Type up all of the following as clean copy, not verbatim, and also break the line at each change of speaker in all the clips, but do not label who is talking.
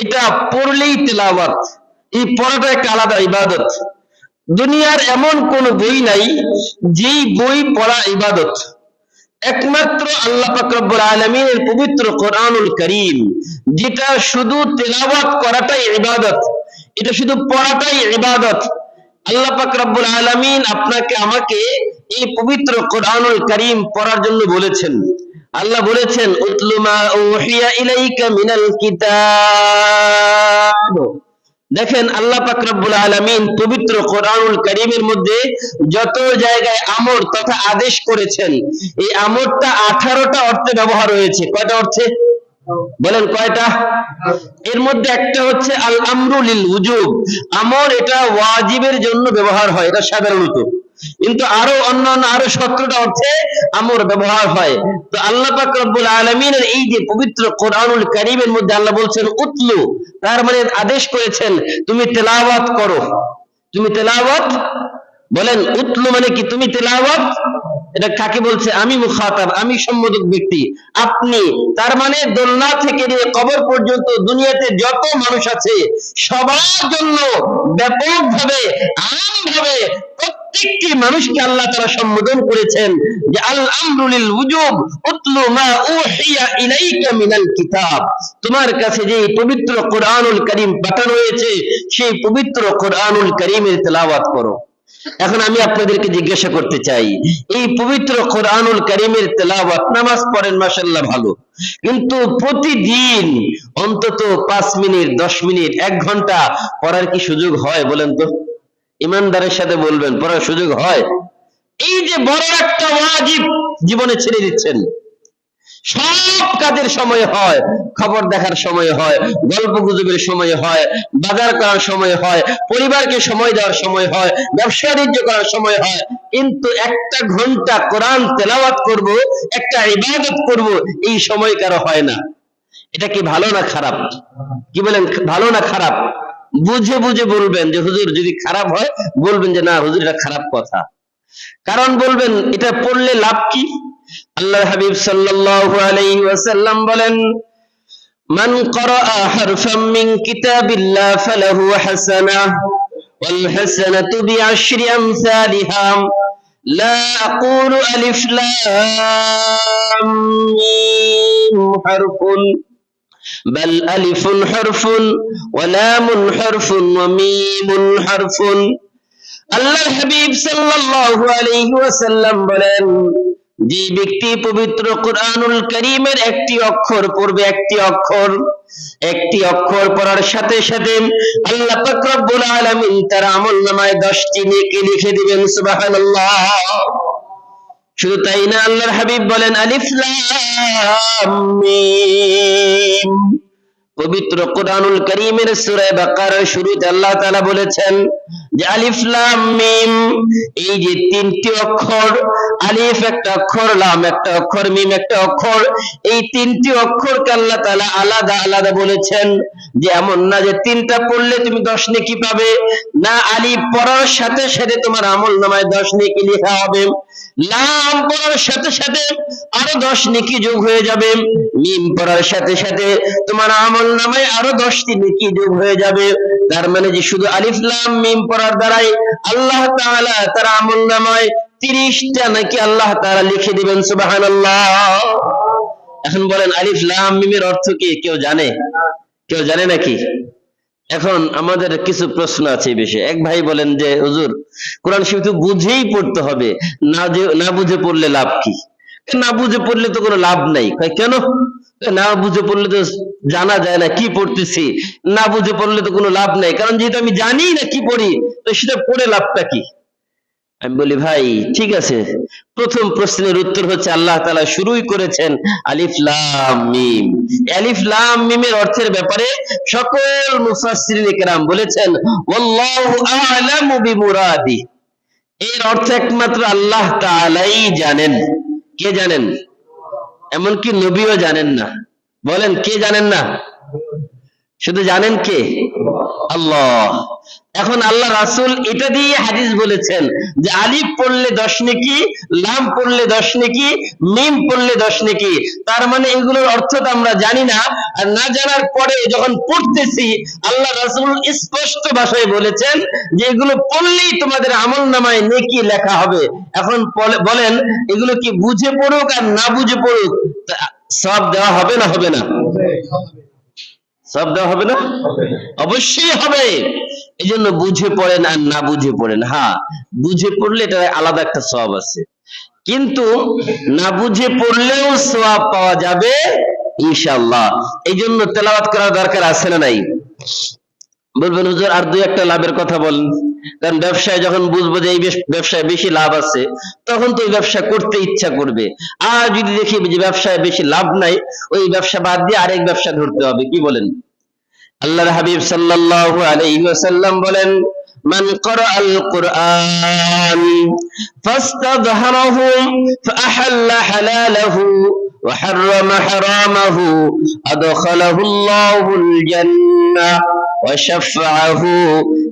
এটা পড়লেই তেলাওয়াত। এই পড়াটা একটা আলাদা ইবাদত। দুনিয়ার এমন কোন বই নাই যেই বই পড়া ইবাদত। একমাত্র আল্লাহ পাক রব্বুল আলামিনের পবিত্র কোরআনুল কারীম, যেটা শুধু তেলাওয়াত করাটাই ইবাদত, এটা শুধু পড়াটাই ইবাদত। আল্লাহ পাক রব্বুল আলামিন আপনাকে আমাকে এই পবিত্র কোরআনুল কারীম পড়ার জন্য বলেছেন। আল্লাহ বলেছেন, উতলু মা উহিয়া ইলাইকা মিনাল কিতাব। দেখেন আল্লাহ পাক রব্বুল আলামিন পবিত্র কোরআনুল কারীমের মধ্যে যত জায়গায় আমর তথা আদেশ করেছেন, এই আমরটা 18টা অর্থে ব্যবহার হয়েছে। কয়টা অর্থে বলেন? কয়টা? এর মধ্যে একটা হচ্ছে আল আমরু লিল উজুব, আমর এটা ওয়াজিবের জন্য ব্যবহার হয়, এটা সাধারণত। কিন্তু আরো অন্যান্য আরো 17টা অর্থে আমর ব্যবহার হয়। তো আল্লাহ পাক রব্বুল আলামিনের এই যে পবিত্র কোরআনুল কারীমের মধ্যে আল্লাহ বলছেন উতলু, তার মানে আদেশ করেছেন তুমি তেলাওয়াত করো। তুমি তেলাওয়াত, বলেন উতলু মানে কি? তুমি তেলাওয়াত। এটা কাকে বলছে? আমি মুখাতাব, আমি সম্বোধক ব্যক্তি, আপনি। তার মানে দোলনা থেকে নিয়ে কবর পর্যন্ত দুনিয়াতে যত মানুষ আছে সবার জন্য ব্যাপকভাবে, আমভাবে প্রত্যেকটি মানুষকে আল্লাহ তাআলা সম্বোধন করেছেন যে আল আমরু লিল উজুব উতলু মা উহিয়া ইলাইকা মিনাল কিতাব। তোমার কাছে যে পবিত্র কোরআনুল কারীম পাঠানো হয়েছে সেই পবিত্র কোরআনুল কারীমের তেলাওয়াত করো। এখন আমি আপনাদেরকে জিজ্ঞাসা করতে চাই, এই পবিত্র কোরআনুল কারীমের তেলাওয়াত, নামাজ পড়েন মাশাআল্লাহ ভালো, কিন্তু প্রতিদিন অন্তত 5 মিনিট 10 মিনিট 1 ঘন্টা পড়ার কি সুযোগ হয়? বলেন তো, ইমানদারের সাথে বলবেন, পড়ার সুযোগ হয়? এই যে বড় একটা ওয়াজিব জীবনে ছেড়ে দিচ্ছেন। সব কাজের সময় হয়, খবর দেখার সময় হয়, গল্প গুজবের সময় হয়, বাজার করার সময় হয়, পরিবারকে সময় দেওয়ার সময় হয়, ব্যবসা বাণিজ্য করার সময় হয়, কিন্তু 1 ঘন্টা কোরআন তেলাওয়াত করব, একটা ইবাদত করব, এই সময় কারো হয় না। এটা কি ভালো না খারাপ? কি বলেন, ভালো না খারাপ? বুঝে বুঝে বলবেন যে হুজুর যদি খারাপ হয় বলবেন যে না হুজুর এটা খারাপ কথা। কারণ বলবেন এটা পড়লে লাভ কি? আল্লাহর হাবিব সাল্লাল্লাহু আলাইহি ওয়াসাল্লাম বলেন, মান ক্বারাআ হারফাম মিন কিতাবিল্লাহ ফালাহু হাসানাহ ওয়াল হাসানাতু বিআশরি আমসালিহা লা আকুলু আলিফ লাম মিম হারফুন বাল আলিফুন হারফুন ওয়া লামুন হারফুন ওয়া মিমুন হারফুন। আল্লাহর হাবিব সাল্লাল্লাহু আলাইহি ওয়াসাল্লাম বলেন, যে ব্যক্তি পবিত্র কোরআনুল কারীমের একটি অক্ষর পড়বে, একটি অক্ষর পড়ার সাথে সাথে আল্লাহ পাক রব্বুল আলামিন তার আমলনামায় 10টি নেকি লিখে দিবেন। সুবহানাল্লাহ। শুধু তাই না, আল্লাহর হাবিব বলেন আলিফ লাম মিম। পবিত্র কোরআনুল কারীমের সূরা বাকারার শুরুতে আল্লাহ তাআলা বলেছেন যে আলিফ লাম মিম, এই যে 3টি অক্ষর, আলিফ একটা অক্ষর, লাম একটা অক্ষর, মিম একটা অক্ষর, এই 3টি অক্ষরকে আল্লাহ তাআলা আলাদা আলাদা বলেছেন। যে এমন না যে 3টা পড়লে তুমি 10 নেকি পাবে, না, আলিফ পড়ার সাথে সাথে তোমার আমলনামায় 10 নেকি লেখা হবে, লাম পড়ার সাথে সাথে আরো 10 নেকি যোগ হয়ে যাবে, মিম পড়ার সাথে সাথে তোমার আমলনামায় আরো 10টি নেকি যোগ হয়ে যাবে। তার মানে যে শুধু আলিফ লাম মিম পড়ার দ্বারাই আল্লাহ তাআলা তার আমলনামায় 30টা নাকি আল্লাহ তাআলা লিখে দিবেন। সুবহানাল্লাহ। এখন বলেন আলিফ লাম মিমের অর্থ কি কেউ জানে? কেউ জানে নাকি? এখন আমাদের কিছু প্রশ্ন আছে এই বিষয়ে। এক ভাই বলেন যে হুজুর কোরআন শরীফ তো বুঝেই পড়তে হবে, না বুঝে পড়লে লাভ কি? না বুঝে পড়লে তো কোনো লাভ নাই। কেন? না বুঝে পড়লে তো জানা যায় না কি পড়তেছি, না বুঝে পড়লে তো কোনো লাভ নাই, কারণ যেহেতু আমি জানি না কি পড়ি তো সেটা পড়ে লাভটা কি? আমি বলি ভাই ঠিক আছে, প্রথম প্রশ্নের উত্তর হচ্ছে আল্লাহ তাআলা শুরুই করেছেন আলিফ লাম মিম। আলিফ লাম মিমের অর্থের ব্যাপারে সকল মুফাসসিরিন কেরাম বলেছেন ওয়াল্লাহু আ'লামু বিমুরাদি, এর অর্থ একমাত্র আল্লাহ তাআলাই জানেন। কে জানেন? এমনকি নবীও জানেন না। বলেন কে জানেন না? শুধু জানেন কে? আল্লাহ। এখন আল্লাহ রাসূল এটা দিয়ে হাদিস বলেছেন যে আলিফ পড়লে 10 নেকি, লাম পড়লে 10 নেকি, মিম পড়লে 10 নেকি। তার মানে এগুলোর অর্থ তো আমরা জানি না, আর না জানার পরে যখন পড়তেছি আল্লাহ রাসূল স্পষ্ট ভাষায় বলেছেন যে এগুলো পড়লেই তোমাদের আমলনামায় নেকি লেখা হবে। এখন বলেন এগুলো কি বুঝে পড়ুক আর না বুঝে পড়ুক সব দেওয়া হবে না হবে না? সব দেওয়া হবে না? অবশ্যই হবে। এই জন্য বুঝে পড়েন আর না বুঝে পড়েন। হ্যাঁ, বুঝে পড়লে এটা আলাদা একটা সওয়াব আছে, কিন্তু না বুঝে পড়লেও সওয়াব পাওয়া যাবে ইনশাআল্লাহ। এই জন্য তেলাওয়াত করার দরকার আছে না নাই? বলবেন হুজুর আর দুই একটা লাভের কথা বলেন। কারণ ব্যবসায় যখন বুঝবো যে এই ব্যবসায় বেশি লাভ আছে, তখন তো ওই ব্যবসা করতে ইচ্ছা করবে। আর যদি দেখি যে ব্যবসায় বেশি লাভ নাই, ওই ব্যবসা বাদ দিয়ে আরেক ব্যবসা ধরতে হবে। কি বলেন? আল্লাহর হাবিব সাল্লাল্লাহু আলাইহি ওয়াসাল্লাম বলেন, মান ক্বারাআল কুরআন ফাস্তাযহারাহু ফাআহাল্লা হালালাহু ওয়া হাররামা হারামাহু আদখালাহুল্লাহুল জান্নাহ ওয়া শাফাআহু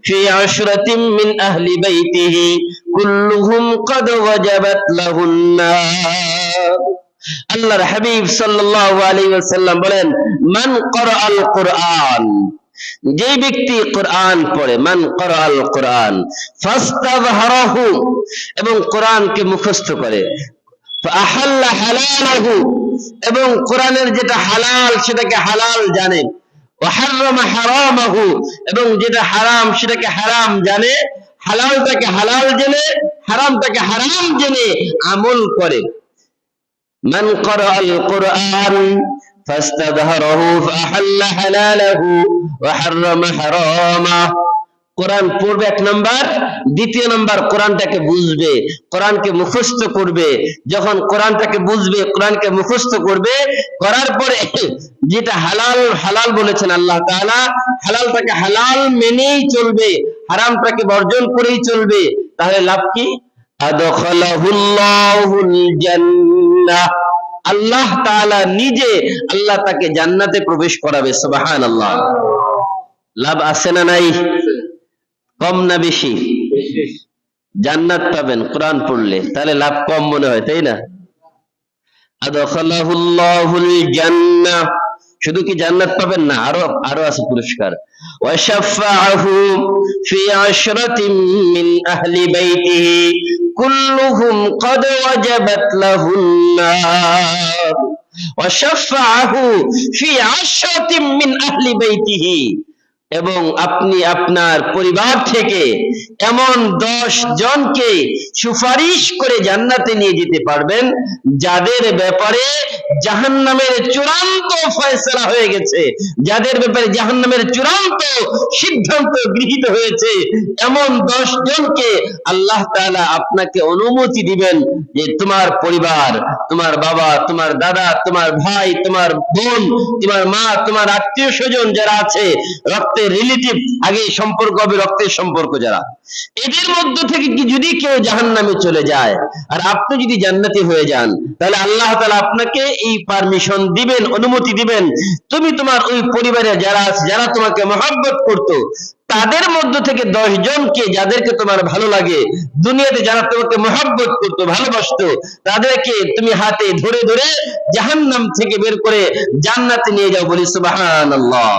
ফি 'ashratin মিন আহলি বাইতিহি কুল্লুহুম ক্বাদ ওয়াজাবাত লাহুন নার। আল্লাহর হাবিব সাল্লাল্লাহু আলাইহি ওয়াসাল্লাম বলেন, মান ক্বারাআল কুরআন, যে ব্যক্তি কোরআন পড়ে, মান ক্বারাআল কুরআন ফাস্তাযহারাহু, এবং কোরআনকে মুখস্থ করে, ফাআহাল্লা হালালাহু, এবং কোরআনের যেটা হালাল সেটাকে হালাল জানে, ওয়া হাররামা হারামাহু, এবং যেটা হারাম সেটাকে হারাম জানে, হালালটাকে হালাল জেনে হারামটাকে হারাম জেনে আমল করে। মান ক্বারাআল কুরআন ফাস্তাযহারাহু ফাআহাল্লা হালালাহু ওয়া হাররামা হারামাহ। কোরআন পড়বে এক নাম্বার, দ্বিতীয় নাম্বার কোরআনটাকে বুঝবে, কোরআনকে মুখস্থ করবে। যখন কোরআনটাকে বুঝবে, কোরআনকে মুখস্থ করবে, করার পরে যেটা হালাল হালাল বলেছেন আল্লাহ তাআলা, হালালটাকে হালাল মেনেই চলবে, হারামটাকে বর্জন করেই চলবে, তাহলে লাভ কি? আদখালাহুল্লাহুল জান্নাহ, আল্লাহ তাআলা নিজে আল্লাহ তাকে জান্নাতে প্রবেশ করাবে। সুবহানাল্লাহ। লাভ আছে না নাই? কম না বেশি? জান্নাত পাবেন কোরআন পড়লে, তাহলে লাভ কম মনে হয়, তাই না? আদখালাহুল্লাহুল জান্নাহ, শুধু কি জান্নাত পাবেন না, আরো আছে পুরস্কার। ওয়া শাফাআহু ফি 'ashratin মিন আহলি বাইতিহি কুল্লুহুম ক্বাদ ওয়াজাবাত লাহুন নার। ওয়া শাফাআহু ফি 'ashratin মিন আহলি বাইতিহি, এবং আপনি আপনার পরিবার থেকে এমন 10 জনকে সুপারিশ করে জান্নাতে নিয়ে যেতে পারবেন, যাদের ব্যাপারে জাহান্নামের চূড়ান্ত ফয়সালা হয়ে গেছে, যাদের ব্যাপারে জাহান্নামের চূড়ান্ত সিদ্ধান্ত গৃহীত হয়েছে। এমন 10 জনকে আল্লাহ তাআলা আপনাকে অনুমতি দিবেন যে তোমার পরিবার, তোমার বাবা, তোমার দাদা, তোমার ভাই, তোমার বোন, তোমার মা, তোমার আত্মীয় স্বজন যারা আছে, রক্তের রিলেটিভ, আগে সম্পর্ক হবে রক্তের সম্পর্ক যারা, এদের মধ্য থেকে কি যদি কেউ জাহান্নামে চলে যায় আর আপনি যদি জান্নাতি হয়ে যান, তাহলে আল্লাহ তাআলা আপনাকে এই পারমিশন দিবেন, অনুমতি দিবেন, তুমি তোমার ওই পরিবারে যারা আছে, যারা তোমাকে মহব্বত করতো, তাদের মধ্য থেকে 10 জনকে, যাদেরকে তোমার ভালো লাগে, দুনিয়াতে যারা তোমাকে মহব্বত করতো, ভালোবাসতো, তাদেরকে তুমি হাতে ধরে ধরে জাহান্নাম থেকে বের করে জান্নাতে নিয়ে যাও। বলি সুবহানাল্লাহ।